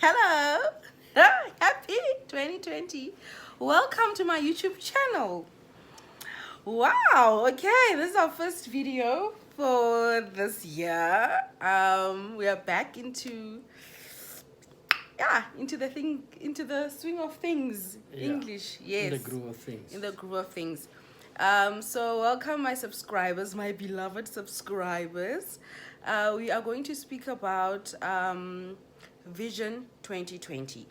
Hello. Happy 2020. Welcome to my YouTube channel. Wow. Okay, this is our first video for this year. We are back into into the swing of things. Yeah, English, yes. in the groove of things. In the groove of things. So welcome my subscribers, my beloved subscribers. We are going to speak about Vision 2020.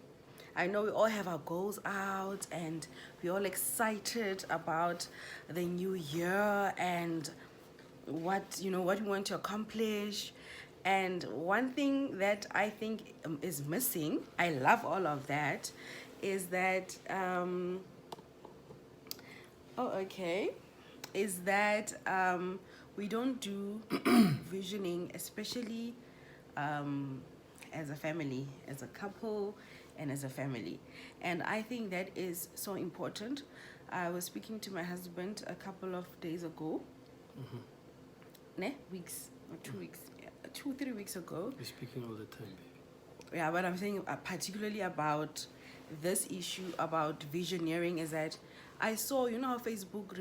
I know we all have our goals out and we're all excited about the new year and what we want to accomplish. And one thing that I think is missing, I love all of that, is that is that we don't do visioning, especially as a family, as a couple, and as a family. And I think that is so important. I was speaking to my husband a couple of days ago, weeks or 2 weeks, 2 3 weeks ago. You're speaking all the time, baby. Yeah, but I'm saying particularly about this issue about visioneering is that I saw, how Facebook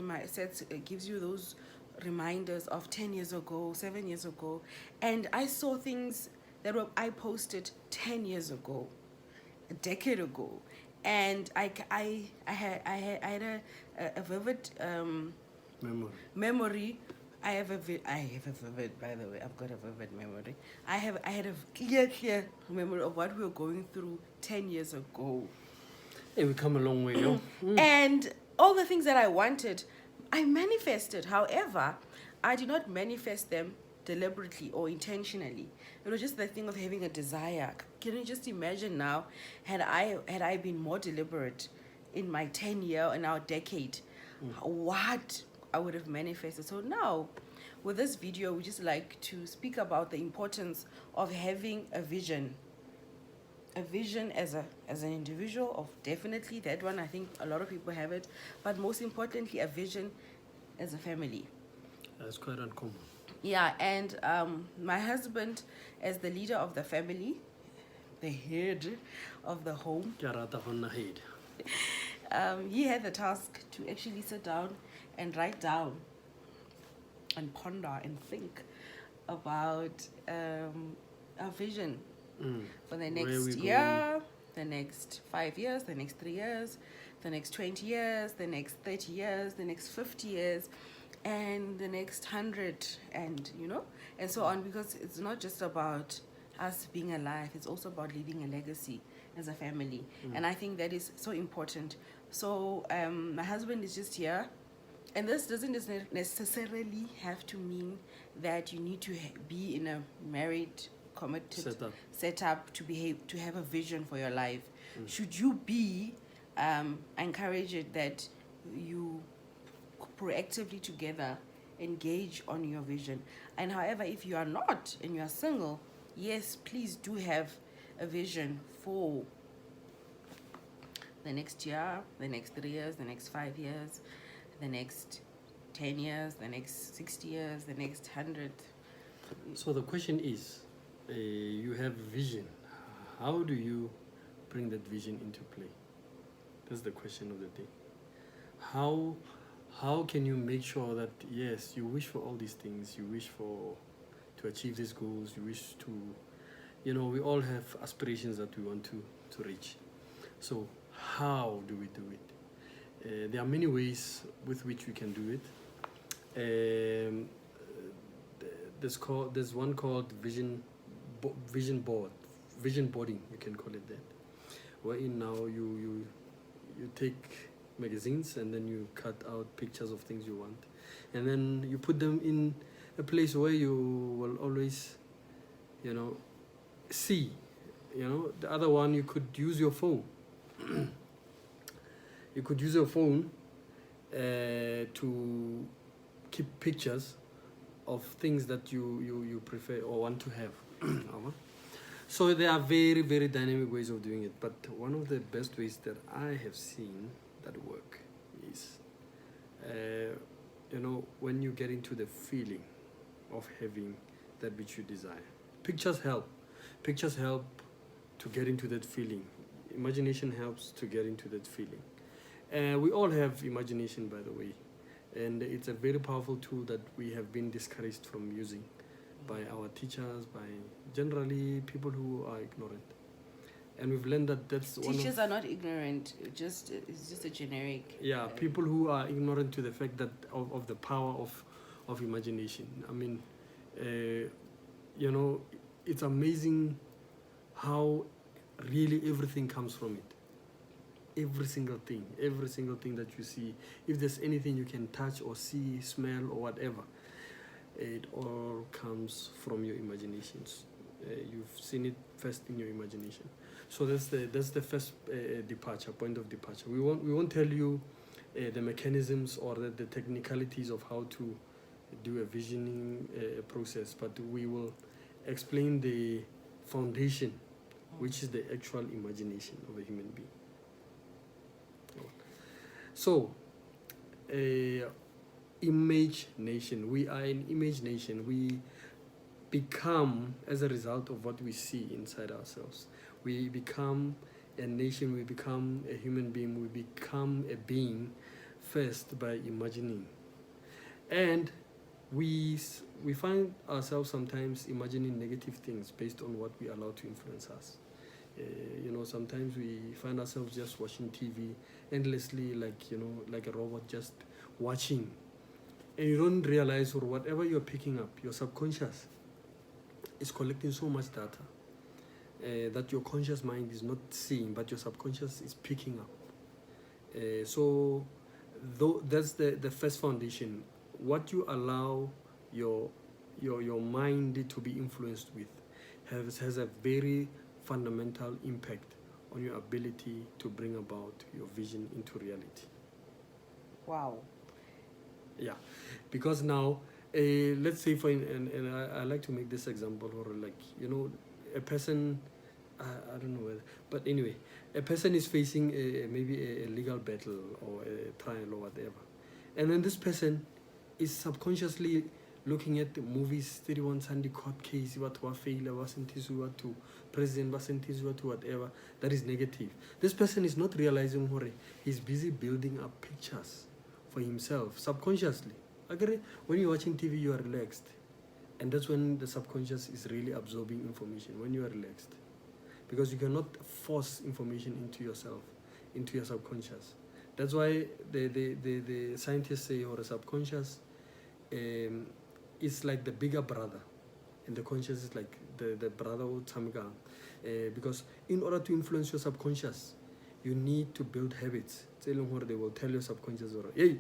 gives you those reminders of 10 years ago, 7 years ago, and I saw things that I posted 10 years ago, a decade ago, and I had a vivid memory. I have a vivid, by the way. I've got a vivid memory. I had a clear memory of what we were going through 10 years ago. Hey, we come a long way, yo. And all the things that I wanted, I manifested. However, I did not manifest them deliberately or intentionally. It was just the thing of having a desire. Can you just imagine now, had I been more deliberate in my 10-year and now decade, what I would have manifested. So now, with this video, we just like to speak about the importance of having a vision. A vision as an individual, of definitely that one. I think a lot of people have it, but most importantly, a vision as a family. That's quite uncommon. Yeah, and my husband, as the leader of the family, the head of the home, he had the task to actually sit down and write down and ponder and think about our vision for the next year, the next 5 years, the next 3 years, the next 20 years, the next 30 years, the next 50 years, and the next 100, and and so on, because it's not just about us being alive, it's also about leaving a legacy as a family. And I think that is so important. So my husband is just here, and this doesn't necessarily have to mean that you need to be in a married, committed setup to have a vision for your life. Should you be, I encourage it that you proactively together engage on your vision. And however, if you are not and you are single, yes, please do have a vision for the next year, the next 3 years, the next 5 years, the next 10 years, the next 60 years, the next 100. So the question is, you have vision. How do you bring that vision into play? That's the question of the day. How can you make sure that, yes, you wish for all these things, you wish to achieve these goals, you wish to, we all have aspirations that we want to reach. So how do we do it? There are many ways with which we can do it. There's one called vision boarding, you can call it that, wherein now you take magazines and then you cut out pictures of things you want, and then you put them in a place where you will always see. The other one, you could use your phone. You could use your phone to keep pictures of things that you prefer or want to have. So there are very, very dynamic ways of doing it, but one of the best ways that I have seen that work is when you get into the feeling of having that which you desire. Pictures help to get into that feeling. Imagination helps to get into that feeling. We all have imagination, by the way, and it's a very powerful tool that we have been discouraged from using by our teachers, by generally people who are ignorant. And we've learned that that's teachers are not ignorant. It's just a generic. Yeah, people who are ignorant to the fact that of the power of imagination. I mean, you know, it's amazing how really everything comes from it. Every single thing that you see. If there's anything you can touch or see, smell or whatever, it all comes from your imaginations. You've seen it first in your imagination. So that's the first point of departure. We won't tell you the mechanisms or the technicalities of how to do a visioning process, but we will explain the foundation, which is the actual imagination of a human being. So, image nation. We are an image nation. We become, as a result of what we see inside ourselves, we become a nation, we become a human being, we become a being first by imagining. And we find ourselves sometimes imagining negative things based on what we allow to influence us. You know, sometimes we find ourselves just watching TV endlessly, like a robot, just watching. And you don't realize, or whatever you're picking up, your subconscious is collecting so much data that your conscious mind is not seeing, but your subconscious is picking up. So that's the first foundation. What you allow your mind to be influenced with has a very fundamental impact on your ability to bring about your vision into reality. Wow. Yeah, because now, let's say and I like to make this example, or like, you know, a person, I don't know whether, but anyway, a person is facing maybe a legal battle or a trial or whatever, and then this person is subconsciously looking at the movies, 31 Sunday court case, what failure, what to president, what whatever, that is negative. This person is not realizing he's busy building up pictures for himself subconsciously. Okay? When you're watching TV, you are relaxed. And that's when the subconscious is really absorbing information, when you are relaxed. Because you cannot force information into yourself, into your subconscious. That's why the scientists say, or the subconscious is like the bigger brother, and the conscious is like the brother of Tamiga. Because in order to influence your subconscious, you need to build habits. They will tell your subconscious, hey,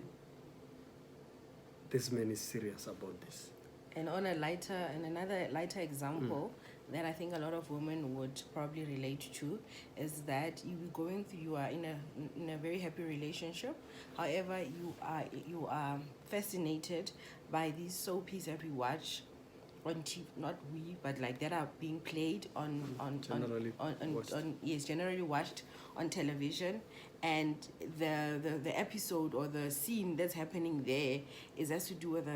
this man is serious about this. And another lighter example that I think a lot of women would probably relate to is that you are in a very happy relationship. However, you are fascinated by these soapies that we watch on TV, not we, but like that are being played generally watched on television, and the episode or the scene that's happening there has to do with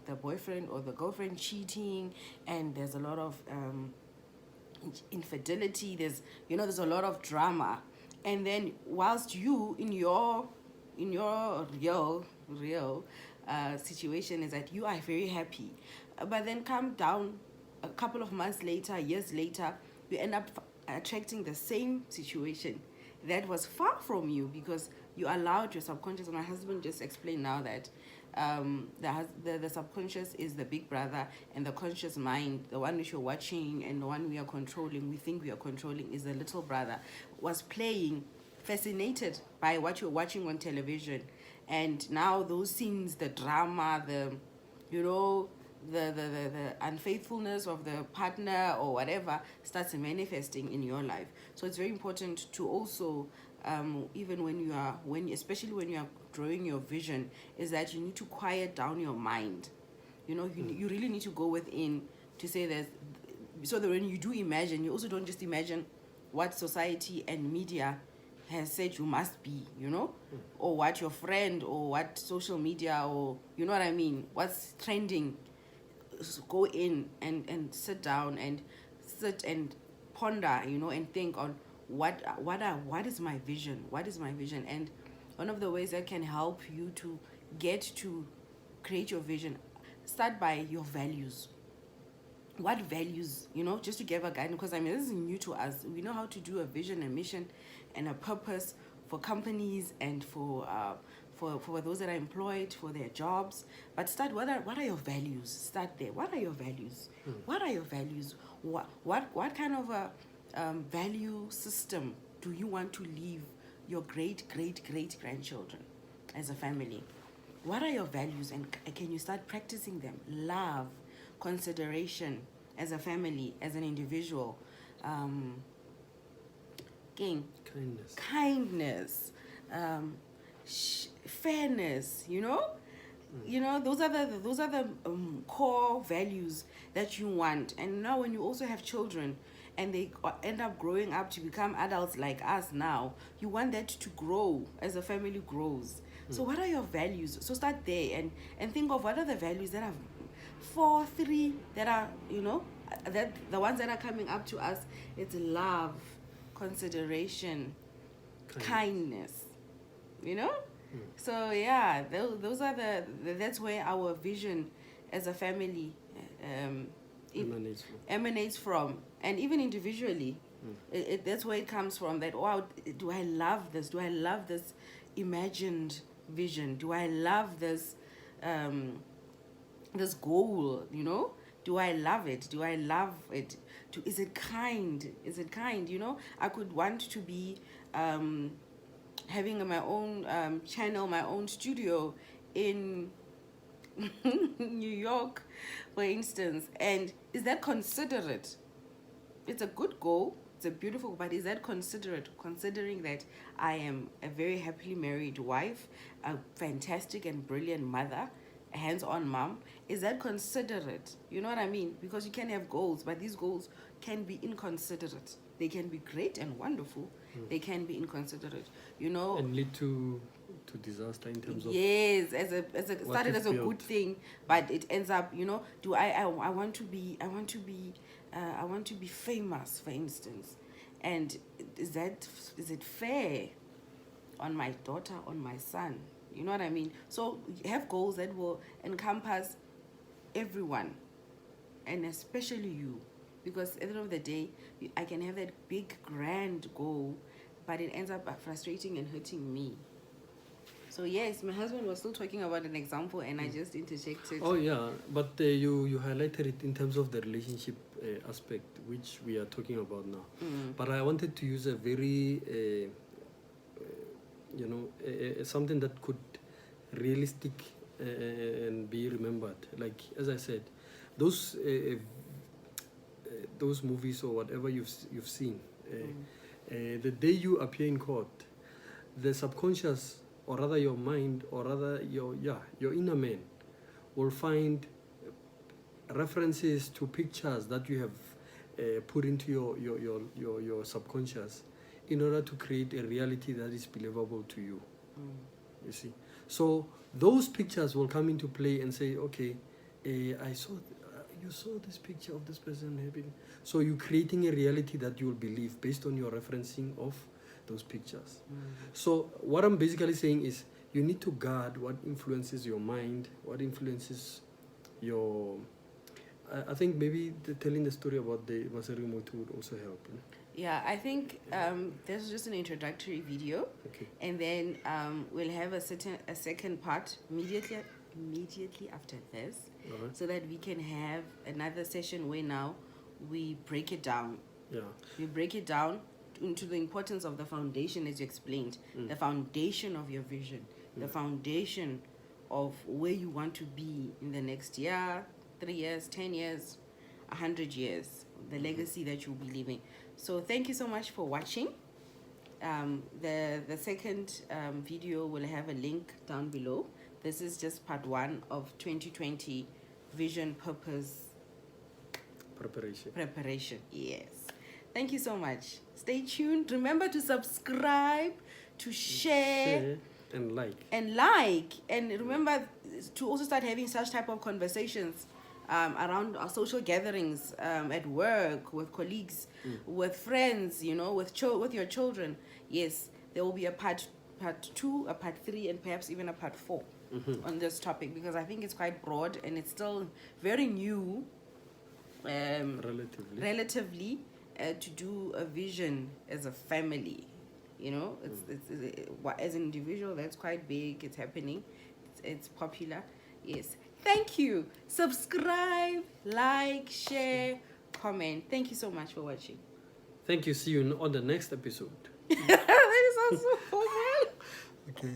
the boyfriend or the girlfriend cheating, and there's a lot of infidelity. There's a lot of drama, and then whilst you in your real situation is that you are very happy, but then come down a couple of months later, years later, you end up attracting the same situation that was far from you because you allowed your subconscious. My husband just explained now that the subconscious is the big brother, and the conscious mind, the one which you're watching and the one we are controlling, we think we are controlling, is the little brother, was playing, fascinated by what you're watching on television. And now those scenes, the drama, the unfaithfulness of the partner or whatever starts manifesting in your life. So it's very important to also, especially when you are drawing your vision, is that you need to quiet down your mind. You really need to go within to say that, so that when you do imagine, you also don't just imagine what society and media has said you must be, or what your friend or what social media, or you know what I mean, what's trending. Go in and sit down and ponder, and think on what is my vision? What is my vision? And one of the ways that can help you to get to create your vision, start by your values. What values, just to give a guidance, because this is new to us. We know how to do a vision, a mission, and a purpose for companies and for those that are employed for their jobs. But start, what are your values? Start there. What are your values? What are your values? What kind of a value system do you want to leave your great grandchildren as a family? What are your values, and can you start practicing them? Love, consideration as a family, as an individual, kindness, fairness. Those are the core values that you want. And now when you also have children and they end up growing up to become adults like us now, you want that to grow as the family grows. So what are your values? So start there and think of what are the values that are 3 that are, that the ones that are coming up to us. It's love, consideration, kindness. So yeah, those are that's where our vision as a family emanates from. And even individually, that's where it comes from. That, do I love this? Do I love this imagined vision? Do I love this this goal? Do I love it? Do I love it? Is it kind? I could want to be having my own channel, my own studio in New York, for instance. And is that considerate? It's a good goal. It's a beautiful, but is that considerate? Considering that I am a very happily married wife, a fantastic and brilliant mother, a hands-on mom. Is that considerate? You know what I mean? Because you can have goals, but these goals can be inconsiderate. They can be great and wonderful. They can be inconsiderate. And lead to disaster in terms of. Yes, started as a good thing, but it ends up. Do I want to be famous, for instance, and is it fair on my daughter, on my son? You know what I mean? So have goals that will encompass everyone, and especially you, because at the end of the day, I can have that big grand goal, but it ends up frustrating and hurting me. So yes, my husband was still talking about an example, and I just interjected. Oh yeah, but you highlighted it in terms of the relationship aspect, which we are talking about now. But I wanted to use a very something that could realistic and be remembered. Like, as I said, those movies or whatever you've seen, the day you appear in court, the subconscious, or rather your mind, or rather your inner man, will find references to pictures that you have put into your subconscious in order to create a reality that is believable to you. You see, so those pictures will come into play and say, okay, I saw you saw this picture of this person having, so you're creating a reality that you will believe based on your referencing of those pictures. So what I'm basically saying is, you need to guard what influences your mind, what influences your. I think maybe telling the story about the Maseru Motu would also help. Yeah, I think this is just an introductory video, Okay. and then we'll have a second part immediately after this, so that we can have another session where now we break it down. Yeah. We break it down into the importance of the foundation, as you explained, the foundation of your vision, the foundation of where you want to be in the next year, 3 years, 10 years, 100 years, the legacy that you'll be leaving. So thank you so much for watching. The second video will have a link down below. This is just part 1 of 2020 vision, purpose, preparation. Yes. Thank you so much. Stay tuned. Remember to subscribe, to share and like. And remember to also start having such type of conversations around our social gatherings, at work, with colleagues, with friends, you know, with your children. Yes, there will be a part 2, a part 3, and perhaps even a part 4 on this topic, because I think it's quite broad and it's still very new, relatively, to do a vision as a family. You know, as an individual, that's quite big. It's happening. It's popular. Yes. Thank you. Subscribe, like, share, comment. Thank you so much for watching. Thank you. See you on the next episode. That is also formal. Okay.